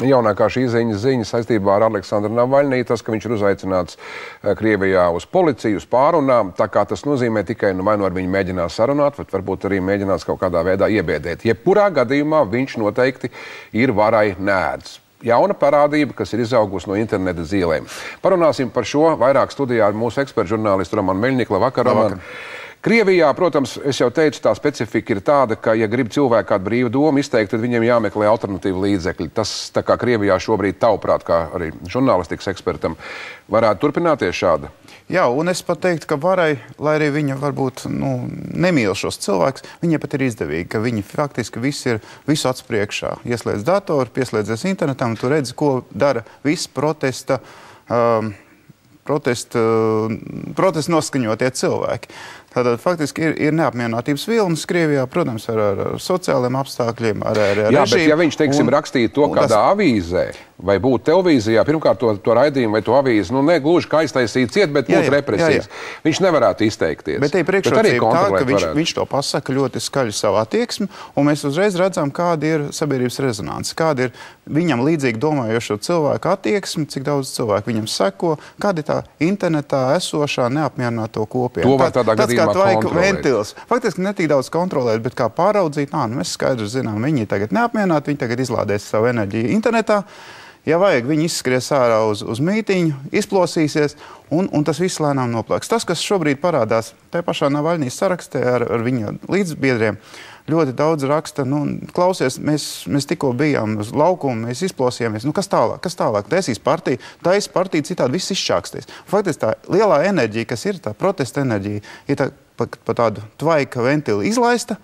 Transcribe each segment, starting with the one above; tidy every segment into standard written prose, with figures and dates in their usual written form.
Jaunākā šī ziņa saistībā ar Aleksandru Navaļnī, tas, ka viņš ir uzaicināts Krievijā uz policiju, uz pārunām, tā kā tas nozīmē tikai, vai nu ar viņu mēģinās sarunāt, vai varbūt arī mēģinās kaut kādā veidā iebiedēt. Jebkurā gadījumā viņš noteikti ir varai nēdz. Jauna parādība, kas ir izaugusi no interneta zīlēm. Parunāsim par šo vairāk studijā ar mūsu ekspertu žurnālistu Romanu Meļņiku. Labvakar, Roman. Krievijā, protams, es jau teicu, tā specifika ir tāda, ka, ja grib cilvēku kādu brīvu domu izteikt, tad viņiem jāmeklē alternatīvu līdzekļi. Tas, tā kā Krievijā šobrīd tavuprāt, kā arī žurnālistikas ekspertam, varētu turpināties šāda? Jā, un es pat teiktu, ka varai, lai arī viņa varbūt nemīl šos cilvēkus, viņai pat ir izdevīgi, ka viņi faktiski visi ir visu acu priekšā. Ieslēdz datoru, pieslēdzies internetam, tu redzi, ko dara viss protesta noskaņotie cilvēki. Tātad faktiski ir neapmierinātības vilnis Krievijā, protams, ar sociāliem apstākļiem, ar režīmu. Jā, bet ja viņš, teiksim, rakstītu to kādā avīzē vai būtu televīzijā, pirmkārt to raidījumu vai to avīzi, ne gluži kā aiztaisīt ciet, bet būtu represijas. Viņš nevarētu izteikties. Bet te ir priekšrocība tā, ka viņš to pasaka ļoti skaļi savu attieksmi, un mēs uzreiz redzam, kāda ir sabiedrības rezonance, kāda ir viņam līdzīgi domājošo cilvēku attieksmi, cik daudz cilvēku viņam seko, kāda ir tā internetā esošā neapmierināto kopiena. To var tādā gadījumā kontrolēt. Faktiski ne tik daudz kontrolēt, bet kā pāraudzīt, mēs skaidri zinām, viņi tagad neapmierināti, viņi tagad izlādēs savu enerģiju internetā. Ja vajag, viņi izskries ārā uz mītiņu, izplosīsies, un tas viss lēnām noplēks. Tas, kas šobrīd parādās tajā pašā Navaļnijas sarakstē ar viņa līdzbiedriem, ļoti daudz raksta, klausies, mēs tikko bijām uz laukumu, mēs izplosījāmies, kas tālāk? Taisīs partiju, citādi viss izšķāksties. Faktiski tā lielā enerģija, kas ir tā protesta enerģija, ir pa tādu tvaika ventili izlaista,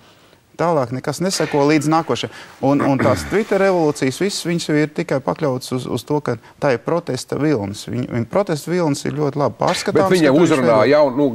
tālāk nekas neseko līdz nākošajai. Un tās Twitter revolūcijas, viss viņas jau ir tikai pakļauts uz to, ka tā ir protesta vilnis. Viņa protesta vilnis ir ļoti labi pārskatāms. Bet viņa uzrunā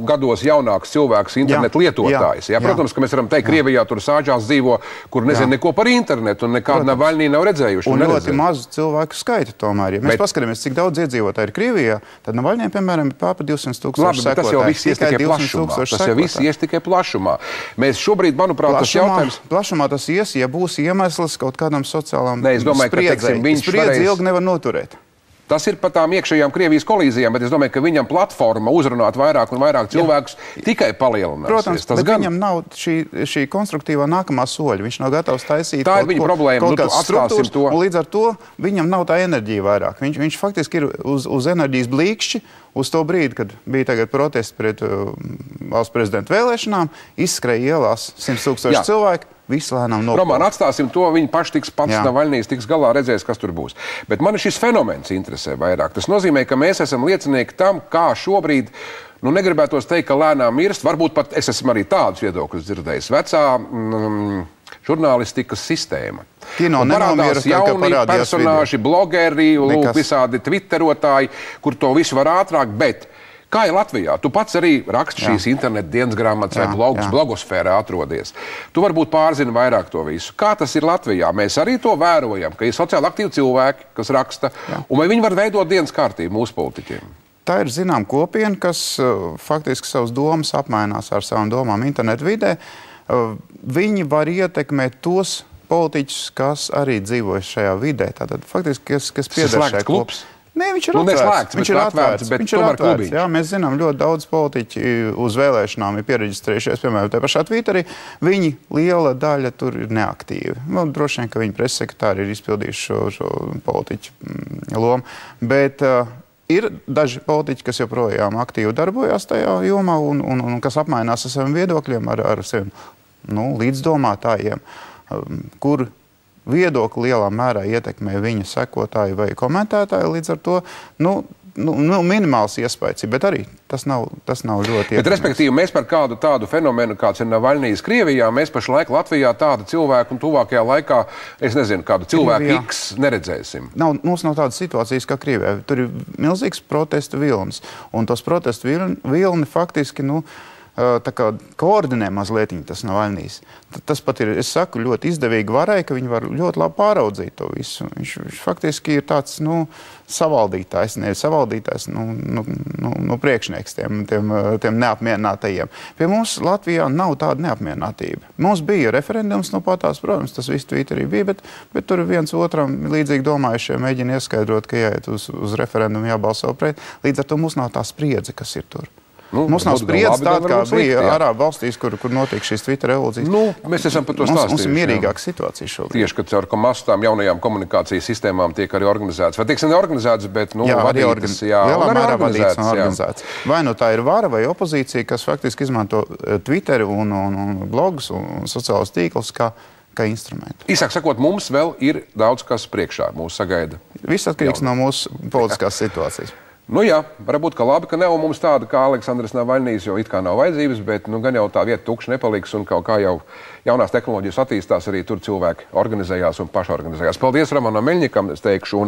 gados jaunāks cilvēks, internetu lietotājs. Protams, ka mēs varam teikt, Krievijā tur sāģās dzīvo, kur nezinu neko par internetu, un nekādu Navaļnī nav redzējuši. Un ļoti mazu cilvēku skaitu tomēr. Ja mēs paskatāmies, cik daudz iedzīvotāji ir Krievijā, tad Navaļņiem, piemēram, ir pārpa 200,000 sekotāji. Tas jau viss ies tikai plašumā. Mēs šobrīd, manuprāt, tas jautājums... Plašumā tas ies, ja būs iemesls kaut kādam sociālām spriedzei. Spriedzi ilgi nevar noturēt. Tas ir par tām iekšējām Krievijas kolīzijām, bet es domāju, ka viņam platforma uzrunāt vairāk un vairāk cilvēkus tikai palielinās. Protams, bet viņam nav šī konstruktīvā nākamā soļa. Viņš nav gatavs taisīt tā ir viņa problēma. Kaut kāds struktūras, un līdz ar to viņam nav tā enerģija vairāk. Viņš faktiski ir uz enerģijas blīkšķi, uz to brīdi, kad bija tagad protesti pret valsts prezidenta vēlēšanām, izskrēja ielās 100,000 cilvēku. Visu lēnām noplāk. Roman, atstāsim to, viņi paši tiks pats Navaļnijas, tiks galā, redzēs, kas tur būs. Bet mani šis fenomens interesē vairāk. Tas nozīmē, ka mēs esam liecinieki tam, kā šobrīd, negribētos teikt, ka lēnām mirst, varbūt pat es esmu arī tādus viedokļus dzirdējis, vecā žurnālistikas sistēma. Parādās jauni personāži, blogeri, visādi twitterotāji, kur to visu var ātrāk, bet kā ir Latvijā? Tu pats arī raksti šīs internetu dienas grāmatas vai blogus, blogosfērā atrodies. Tu varbūt pārzini vairāk to visu. Kā tas ir Latvijā? Mēs arī to vērojam, ka ir sociāli aktīvi cilvēki, kas raksta, un vai viņi var veidot dienas kārtību mūsu politiķiem? Tā ir zinām kopiena, kas faktiski savas domas apmainās ar savām domām internetu vidē. Viņi var ietekmēt tos politiķus, kas arī dzīvo šajā vidē. Tātad faktiski, kas pieder šai klubs. Nē, viņš ir atvērts. Viņš ir atvērts. Jā, mēs zinām, ļoti daudz politiķi uz vēlēšanām ir piereģistrējušies, piemēram, tajā pašā Twitterī. Viņi liela daļa tur ir neaktīvi. Droši vien, ka viņi presesekretāri ir izpildījuši šo politiķu lomu. Bet ir daži politiķi, kas joprojām aktīvi darbojās tajā jomā un kas apmainās ar saviem viedokļiem, ar saviem līdzdomātājiem, kur viedokli lielā mērā ietekmē viņa sekotāji vai komentētāji, līdz ar to minimāls iespējas, bet arī tas nav ļoti ietekmēs. Bet, respektīvi, mēs par kādu tādu fenomenu, kāds ir Navaļnijas Krievijā, mēs pašlaik Latvijā tādu cilvēku un tuvākajā laikā, es nezinu, kādu cilvēku X neredzēsim. Mums nav tādas situācijas kā Krievijā. Tur ir milzīgs protesta vilnis, un tos protesta vilni faktiski, tā kā koordinē mazliet tas Navaļnijs. Tas pat ir, es saku, ļoti izdevīgi varai, ka viņi var ļoti labi pāraudzīt to visu. Viņš faktiski ir tāds, savaldītājs, nevis savaldītājs, priekšnieks tiem neapmierinātajiem. Pie mums Latvijā nav tāda neapmierinātība. Mums bija referendums no patās, protams, tas viss Twitterī bija, bet tur viens otram līdzīgi domājušie mēģina ieskaidrot, ka jāiet uz referendumu, jābalso pret. Līdz ar to mums nav tā spriedze, kas ir tur. Mums nav spriedzes tāda, kā bija Arābu valstīs, kur notiek šīs Twitter revolūcijas. Mēs esam par to stāstījuši. Mums ir mierīgāka situācija šobrīd. Tieši, ka caur tām jaunajām komunikācijas sistēmām tiek arī organizētas. Vai tieksim neorganizētas, bet vadītas, lielā mērā vadītas un organizētas. Vai tā ir vara vai opozīcija, kas faktiski izmanto Twitter un blogus un sociālos tīklus kā instrumentu. Īsāk sakot, mums vēl ir daudz kas priekšā, mūs sagaida. Viss atkarīgs no mūsu politiskās situācijas. Jā, varbūt, ka labi, ka nav mums tāda kā Aleksandrs Navaļnijs, jo it kā nav vajadzības, bet gan jau tā vieta tukša nepaliks, un kaut kā jau jaunās tehnoloģijas attīstās, arī tur cilvēki organizējās un pašorganizējās. Paldies Romanam Meļņikam, es teikšu.